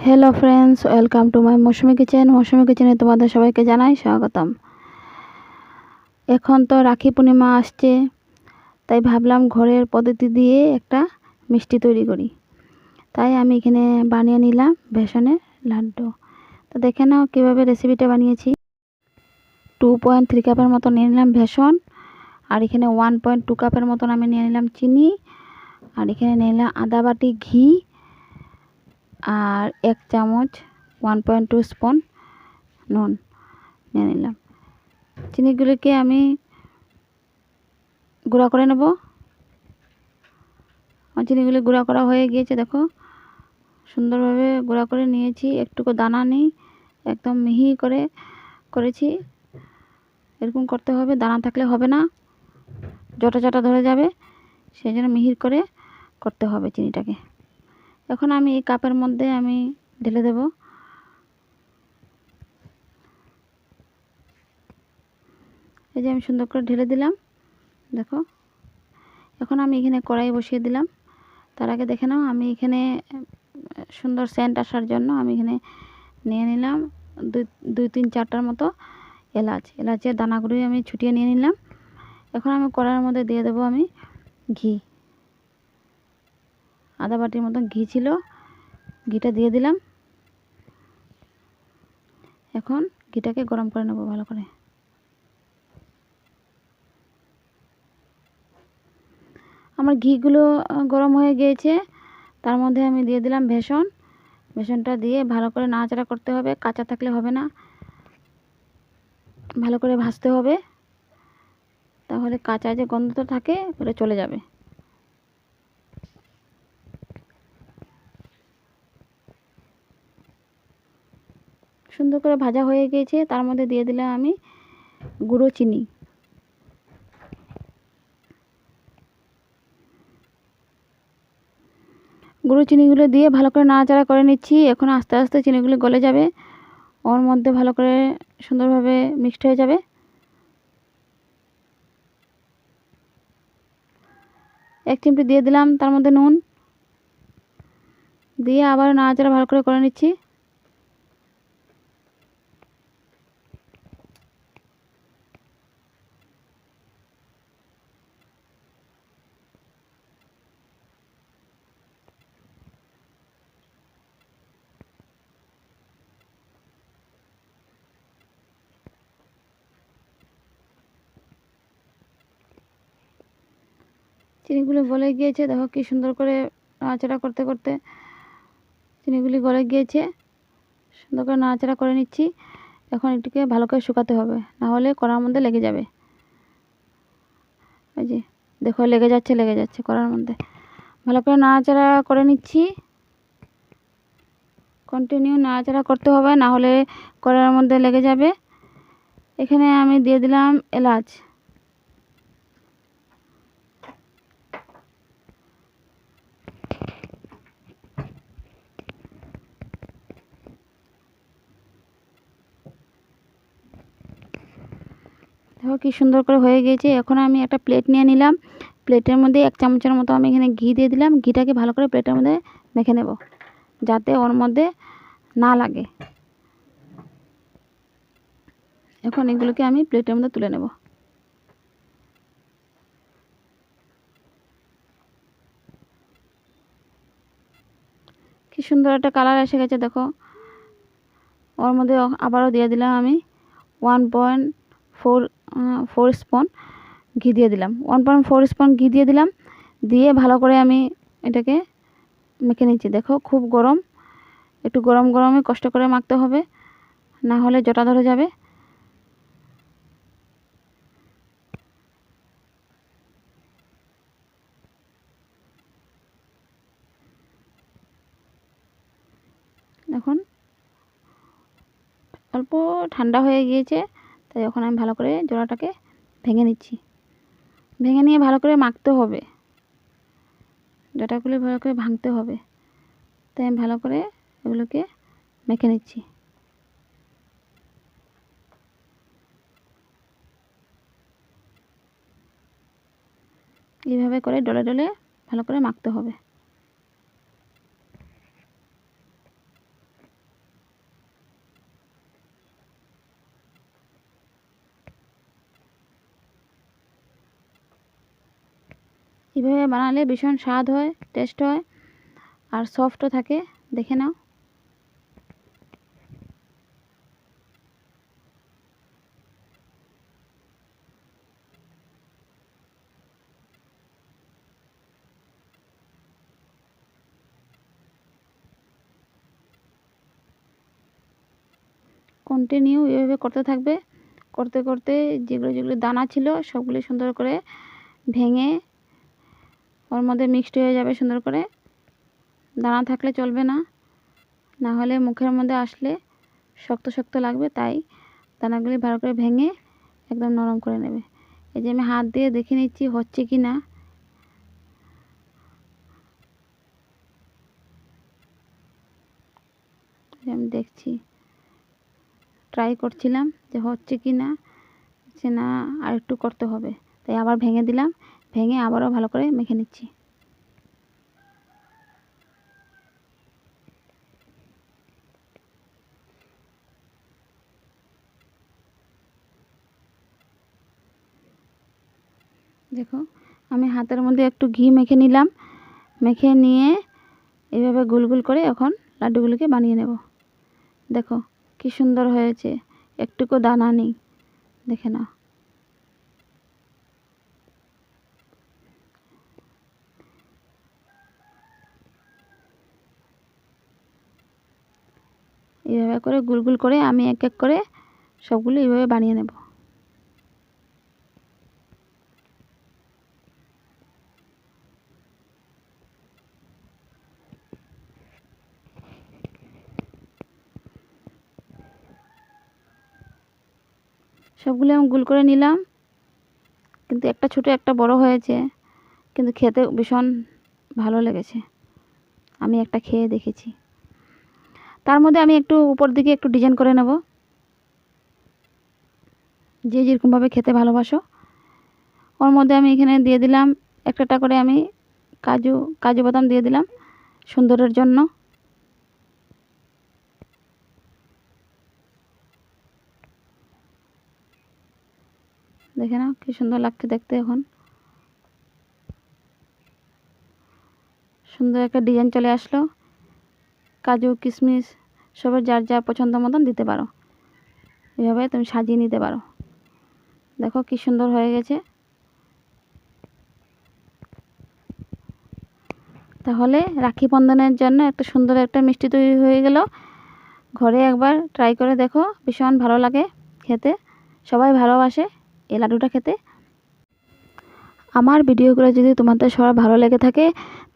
Hello friends, welcome to my Mousumi kitchen. Mousumi কিচেনে তোমাদের সবাইকে জানাই স্বাগতম। এখন তো রাখি পূর্ণিমা আসছে, তাই ভাবলাম ঘরের পদ্ধতি দিয়ে একটা মিষ্টি তৈরি করি। তাই আমি এখানে বানিয়ে নিলাম বেসনের লাড্ডু। তো দেখে নাও কীভাবে রেসিপিটা বানিয়েছি। 2.3 কাপের মতো নিয়ে নিলাম বেসন, আর এখানে 1.2 কাপের মতন আমি নিয়ে নিলাম চিনি, আর এখানে নিয়ে নিলাম আদা বাটি ঘি, আর 1 চামচ 1.2 স্পুন নুন নিয়ে নিলাম। চিনিগুলিকে আমি গুঁড়া করে নেব। চিনিগুলি গুঁড়া করা হয়ে গিয়েছে, দেখো সুন্দরভাবে গুঁড়া করে নিয়েছি। একটুকু দানা নেই, একদম মিহি করে করেছি। এরকম করতে হবে, দানা থাকলে হবে না, জটা জটা ধরে যাবে, সেই জন্য মিহি করে করতে হবে চিনিটাকে। এখন আমি এই কাপের মধ্যে আমি ঢেলে দেব। এই যে আমি সুন্দর করে ঢেলে দিলাম, দেখো। এখন আমি এখানে কড়াই বসিয়ে দিলাম। তার আগে দেখে নাও, আমি এখানে সুন্দর সেন্ট আসার জন্য আমি এখানে নিয়ে নিলাম 2-3-4টার মতো এলাচের দানাগুলি আমি ছুটিয়ে নিয়ে নিলাম। এখন আমি কড়াইয়ের মধ্যে দিয়ে দেবো আমি ঘি। আধা বাটির মতো ঘি ছিল, ঘিটা দিয়ে দিলাম। এখন ঘিটাকে গরম করে নেব ভালো করে। আমার ঘিগুলো গরম হয়ে গিয়েছে, তার মধ্যে আমি দিয়ে দিলাম বেসনটা দিয়ে ভালো করে নাড়াচাড়া করতে হবে, কাঁচা থাকলে হবে না, ভালো করে ভাজতে হবে, তাহলে কাঁচা যে গন্ধটা থাকে ওটা চলে যাবে। সুন্দর করে ভাজা হয়ে গিয়েছে, তার মধ্যে দিয়ে দিলাম আমি গুঁড়ো চিনি। গুঁড়ো চিনিগুলো দিয়ে ভালো করে নাড়াচাড়া করে নিচ্ছি। এখন আস্তে আস্তে চিনিগুলো গলে যাবে, ওর মধ্যে ভালো করে সুন্দরভাবে মিক্সড হয়ে যাবে। এক চিমটি দিয়ে দিলাম তার মধ্যে নুন, দিয়ে আবার নাড়াচাড়া ভালো করে নিচ্ছি। চিনিগুলি গলে গিয়েছে, দেখো কি সুন্দর করে নাড়াচাড়া করতে করতে চিনিগুলি গলে গিয়েছে। সুন্দর করে নাড়াচাড়া করে নিচ্ছি। এখন এটিকে ভালো করে শুকাতে হবে, না হলে কড়ার মধ্যে লেগে যাবে। এই যে দেখো লেগে যাচ্ছে কড়ার মধ্যে। ভালো করে নাড়াচাড়া করে নিচ্ছি, কন্টিনিউ নাড়াচাড়া করতে হবে, না হলে কড়ার মধ্যে লেগে যাবে। এখানে আমি দিয়ে দিলাম এলাচ। দেখো কি সুন্দর করে হয়ে গিয়েছে। এখন আমি একটা প্লেট নিয়ে নিলাম, প্লেটের মধ্যে 1 চামচের মতো আমি এখানে ঘি দিয়ে দিলাম। ঘিটাকে ভালো করে প্লেটের মধ্যে মেখে নেব, যাতে ওর মধ্যে না লাগে। এখন এগুলোকে আমি প্লেটের মধ্যে তুলে নেব। কি সুন্দর একটা কালার এসে গেছে, দেখো। ওর মধ্যে আবারও দিয়ে দিলাম আমি 1.4 স্পুন ঘি দিয়ে দিলাম। 1.4 স্পুন ঘি দিয়ে দিলাম, দিয়ে ভালো করে আমি এটাকে মেখে নিচ্ছি। দেখো খুব গরম, একটু গরম গরমে কষ্ট করে মাখতে হবে, না হলে জটা ধরে যাবে। এখন অল্প ঠান্ডা হয়ে গিয়েছে, তাই এখন আমি ভালো করে জোড়াটাকে ভেঙে নিচ্ছি। ভেঙে নিয়ে ভালো করে মাখতে হবে, জটাগুলো ভালো করে ভাঙতে হবে, তাই আমি ভালো করে এগুলোকে মেখে নিচ্ছি। এইভাবে করে ডলে ডলে ভালো করে মাখতে হবে। এভাবে বানালে ভীষণ স্বাদ হয়, টেস্ট হয় আর সফটও থাকে। দেখে নাও। কন্টিনিউ এভাবে করতে থাকবে। করতে করতে যেগুলো দানা ছিল সবগুলি সুন্দর করে ভেঙে ওর মধ্যে মিক্সড হয়ে যাবে সুন্দর করে। দানা থাকলে চলবে না, না হলে মুখের মধ্যে আসলে শক্ত শক্ত লাগবে। তাই দানাগুলি ভালো করে ভেঙে একদম নরম করে নেবে। এই যে আমি হাত দিয়ে দেখে নিচ্ছি হচ্ছে কি না। আমি দেখছি, ট্রাই করছিলাম যে হচ্ছে কি না, যে না আর একটু করতে হবে। তাই আবার ভেঙে দিলাম, ভেঙে আবারও ভালো করে মেখে নিচ্ছি। দেখো আমি হাতের মধ্যে একটু ঘি মেখে নিলাম, মেখে নিয়ে এইভাবে গোল গোল করে এখন লাড্ডুগুলিকে বানিয়ে নেব। দেখো কি সুন্দর হয়েছে, একটুকু দানা নেই। দেখে নাও। এইভাবে করে গোল গোল করে আমি এক এক করে সবগুলো এইভাবে বানিয়ে নেব। সবগুলো আমি গোল করে নিলাম, কিন্তু একটা ছোট একটা বড় হয়েছে, কিন্তু খেতে ভীষণ ভালো লেগেছে। আমি একটা খেয়ে দেখেছি। তার মধ্যে আমি একটু উপর দিকে একটু ডিজাইন করে নেব, যে যেরকমভাবে খেতে ভালোবাসো। ওর মধ্যে আমি এখানে দিয়ে দিলাম একটা করে আমি কাজু বাদাম দিয়ে দিলাম সুন্দরের জন্য। দেখে নাও কি সুন্দর লাগছে দেখতে। এখন সুন্দর একটা ডিজাইন চলে আসলো। কাজু কিশমিশ সবার যার যা পছন্দ মতন দিতে পারো, এভাবে তুমি সাজিয়ে নিতে পারো। দেখো কি সুন্দর হয়ে গেছে। তাহলে রাখি বন্ধনের জন্য একটা সুন্দর একটা মিষ্টি তৈরি হয়ে গেল। ঘরে একবার ট্রাই করে দেখো, ভীষণ ভালো লাগে খেতে, সবাই ভালোবাসে এই লাড্ডুটা খেতে। আমার ভিডিওগুলো যদি তোমাদের সবার ভালো লেগে থাকে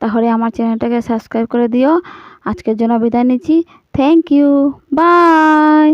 তাহলে আমার চ্যানেলটাকে সাবস্ক্রাইব করে দিও। আজকের জন্য বিদায় নিচ্ছি। Thank you, by.